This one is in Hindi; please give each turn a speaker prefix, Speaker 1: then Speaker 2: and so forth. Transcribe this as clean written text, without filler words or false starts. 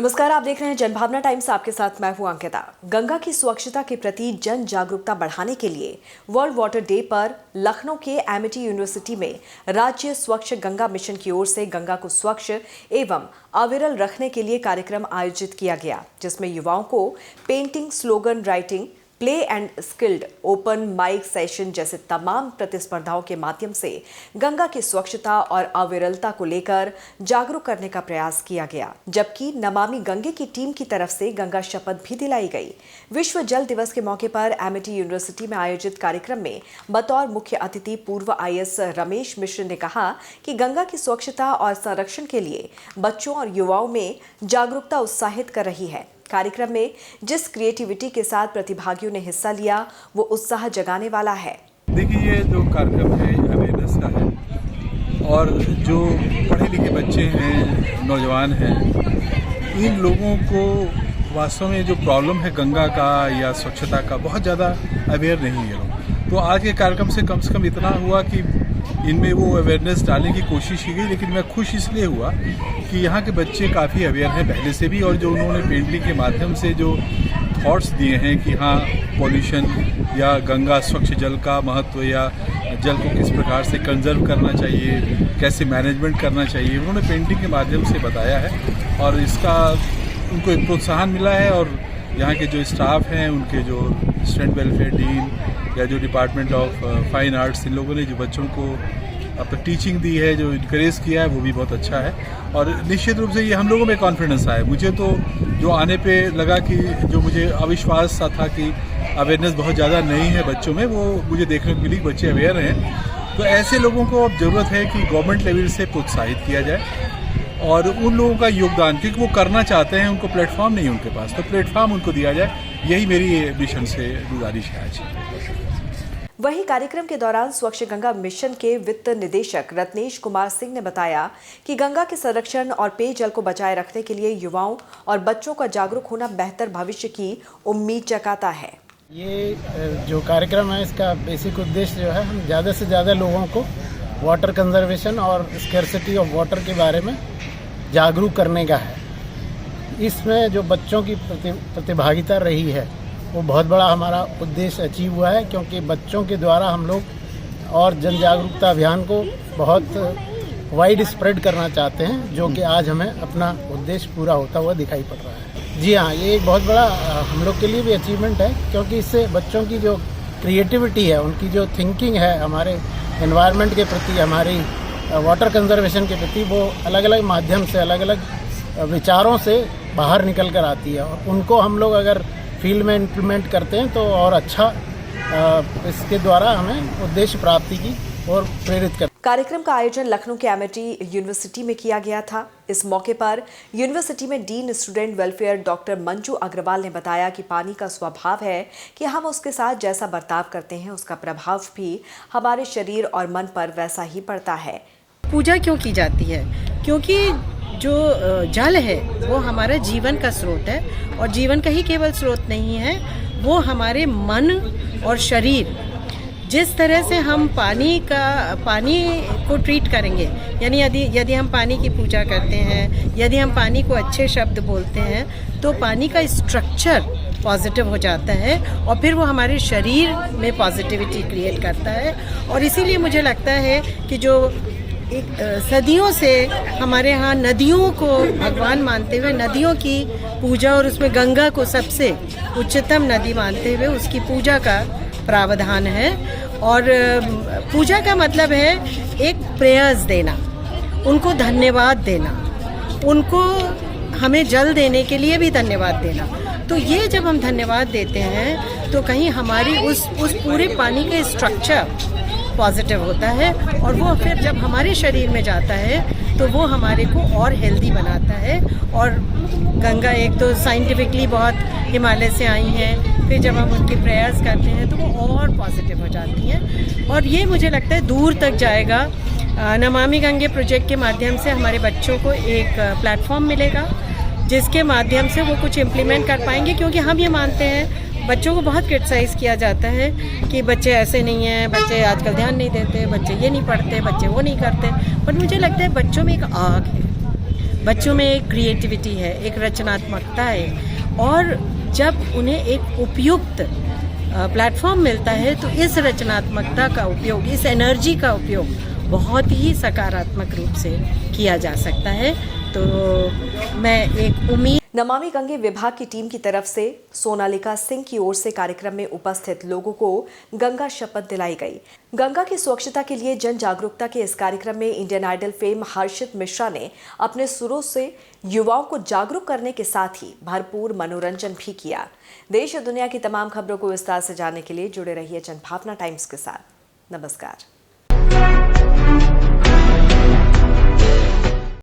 Speaker 1: नमस्कार, आप देख रहे हैं जनभावना टाइम्स। आपके साथ मैं हूं अंकिता। गंगा की स्वच्छता के प्रति जन जागरूकता बढ़ाने के लिए वर्ल्ड वाटर डे पर लखनऊ के एमिटी यूनिवर्सिटी में राज्य स्वच्छ गंगा मिशन की ओर से गंगा को स्वच्छ एवं अविरल रखने के लिए कार्यक्रम आयोजित किया गया, जिसमें युवाओं को painting, slogan writing, play and skilled, open mic session जैसे तमाम प्रतिस्पर्धाओं के माध्यम से गंगा की स्वच्छता और अविरलता को लेकर जागरूक करने का प्रयास किया गया। जबकि नमामि गंगे की टीम की तरफ से गंगा शपथ भी दिलाई गई। विश्व जल दिवस के मौके पर एमिटी यूनिवर्सिटी में आयोजित कार्यक्रम में बतौर मुख्य अतिथि पूर्व IAS रमेश मिश्र ने कहा कि गंगा की स्वच्छता और संरक्षण के लिए बच्चों और युवाओं में जागरूकता उत्साहित कर रही है। कार्यक्रम में जिस क्रिएटिविटी के साथ प्रतिभागियों ने हिस्सा लिया वो उत्साह जगाने वाला है।
Speaker 2: देखिए, ये जो कार्यक्रम है अवेयरनेस का है और जो पढ़े लिखे बच्चे हैं, नौजवान हैं, इन लोगों को वास्तव में जो प्रॉब्लम है गंगा का या स्वच्छता का बहुत ज़्यादा अवेयर नहीं है लोग। तो आज के कार्यक्रम से कम इतना हुआ कि इनमें वो अवेयरनेस डालने की कोशिश की गई। लेकिन मैं खुश इसलिए हुआ कि यहाँ के बच्चे काफ़ी अवेयर हैं पहले से भी, और जो उन्होंने पेंटिंग के माध्यम से जो थॉट्स दिए हैं कि हाँ, पॉल्यूशन या गंगा स्वच्छ जल का महत्व या जल को किस प्रकार से कंजर्व करना चाहिए, कैसे मैनेजमेंट करना चाहिए, उन्होंने पेंटिंग के माध्यम से बताया है और इसका उनको एक प्रोत्साहन मिला है। और यहाँ के जो स्टाफ हैं, उनके जो स्टूडेंट वेलफेयर डीन या जो डिपार्टमेंट ऑफ फाइन आर्ट्स, इन लोगों ने जो बच्चों को अपना टीचिंग दी है, जो इनकरेज किया है, वो भी बहुत अच्छा है। और निश्चित रूप से ये हम लोगों में कॉन्फिडेंस आया। मुझे तो जो आने पे लगा कि जो मुझे अविश्वास सा था कि अवेयरनेस बहुत ज़्यादा नहीं है बच्चों में, वो मुझे देखने को मिली कि बच्चे अवेयर हैं। तो ऐसे लोगों को अब ज़रूरत है कि गवर्नमेंट लेवल से प्रोत्साहित किया जाए और उन लोगों का योगदान, क्योंकि वो करना चाहते हैं, उनको प्लेटफॉर्म नहीं है उनके पास, तो प्लेटफॉर्म उनको दिया जाए। यही मेरी मिशन से गुजारिश है आज।
Speaker 1: वहीं कार्यक्रम के दौरान स्वच्छ गंगा मिशन के वित्त निदेशक रत्नेश कुमार सिंह ने बताया कि गंगा के संरक्षण और पेयजल को बचाए रखने के लिए युवाओं और बच्चों का जागरूक होना बेहतर भविष्य की उम्मीद जगाता है।
Speaker 3: ये जो कार्यक्रम है, इसका बेसिक उद्देश्य जो है, हम ज़्यादा से ज़्यादा लोगों को वाटर कंजर्वेशन और स्कैर्सिटी ऑफ वाटर के बारे में जागरूक करने का है। इसमें जो बच्चों की प्रतिभागिता रही है, वो बहुत बड़ा हमारा उद्देश्य अचीव हुआ है, क्योंकि बच्चों के द्वारा हम लोग और जन जागरूकता अभियान को बहुत वाइड स्प्रेड करना चाहते हैं, जो कि आज हमें अपना उद्देश्य पूरा होता हुआ दिखाई पड़ रहा है। जी हाँ, ये एक बहुत बड़ा हम लोग के लिए भी अचीवमेंट है, क्योंकि इससे बच्चों की जो क्रिएटिविटी है, उनकी जो थिंकिंग है हमारे एनवायरनमेंट के प्रति, हमारी वाटर कंजर्वेशन के प्रति, वो अलग अलग माध्यम से, अलग अलग विचारों से बाहर निकल कर आती है। और उनको हम लोग अगर फील्ड में इम्प्लीमेंट करते हैं तो और अच्छा इसके द्वारा हमें उद्देश्य प्राप्ति की और प्रेरित कर।
Speaker 1: कार्यक्रम का आयोजन लखनऊ के एमिटी यूनिवर्सिटी में किया गया था। इस मौके पर यूनिवर्सिटी में dean student welfare doctor Manju Agarwal ने बताया कि पानी का स्वभाव है कि हम उसके साथ जैसा बर्ताव करते हैं, उसका प्रभाव भी हमारे शरीर और मन पर वैसा ही पड़ता है।
Speaker 4: पूजा क्यों की जाती है? क्योंकि जो जल है वो हमारा जीवन का स्रोत है, और जीवन का ही केवल स्रोत नहीं है, वो हमारे मन और शरीर, जिस तरह से हम पानी को ट्रीट करेंगे, यानी यदि हम पानी की पूजा करते हैं, यदि हम पानी को अच्छे शब्द बोलते हैं, तो पानी का स्ट्रक्चर पॉजिटिव हो जाता है और फिर वो हमारे शरीर में पॉजिटिविटी क्रिएट करता है। और इसीलिए मुझे लगता है कि जो सदियों से हमारे यहाँ नदियों को भगवान मानते हुए, नदियों की पूजा, और उसमें गंगा को सबसे उच्चतम नदी मानते हुए उसकी पूजा का प्रावधान है। और पूजा का मतलब है एक प्रेयर्स देना, उनको धन्यवाद देना, उनको हमें जल देने के लिए भी धन्यवाद देना। तो ये जब हम धन्यवाद देते हैं तो कहीं हमारी उस पूरे पानी का स्ट्रक्चर पॉजिटिव होता है, और वो फिर जब हमारे शरीर में जाता है तो वो हमारे को और हेल्दी बनाता है। और गंगा एक तो साइंटिफिकली बहुत हिमालय से आई हैं, फिर जब हम उनकी प्रेयर्स करते हैं तो वो और पॉजिटिव हो जाती हैं, और ये मुझे लगता है दूर तक जाएगा। नमामि गंगे प्रोजेक्ट के माध्यम से हमारे बच्चों को एक प्लेटफॉर्म मिलेगा, जिसके माध्यम से वो कुछ इम्प्लीमेंट कर पाएंगे। क्योंकि हम ये मानते हैं, बच्चों को बहुत क्रिटिसाइज़ किया जाता है कि बच्चे ऐसे नहीं हैं, बच्चे आजकल ध्यान नहीं देते, बच्चे ये नहीं पढ़ते, बच्चे वो नहीं करते। बट मुझे लगता है बच्चों में एक आग है, बच्चों में एक क्रिएटिविटी है, एक रचनात्मकता है, और जब उन्हें एक उपयुक्त प्लेटफॉर्म मिलता है तो इस रचनात्मकता का उपयोग, इस एनर्जी का उपयोग बहुत ही सकारात्मक रूप से किया जा सकता है। तो मैं एक उम्मीद
Speaker 1: नमामि गंगे विभाग की टीम की तरफ से सोनालिका सिंह की ओर से कार्यक्रम में उपस्थित लोगों को गंगा शपथ दिलाई गई। गंगा की स्वच्छता के लिए जन जागरूकता के इस कार्यक्रम में इंडियन आइडल फेम हर्षित मिश्रा ने अपने सुरों से युवाओं को जागरूक करने के साथ ही भरपूर मनोरंजन भी किया। देश और दुनिया की तमाम खबरों को विस्तार से जानने के लिए जुड़े रहिए जनभावना टाइम्स के साथ। नमस्कार।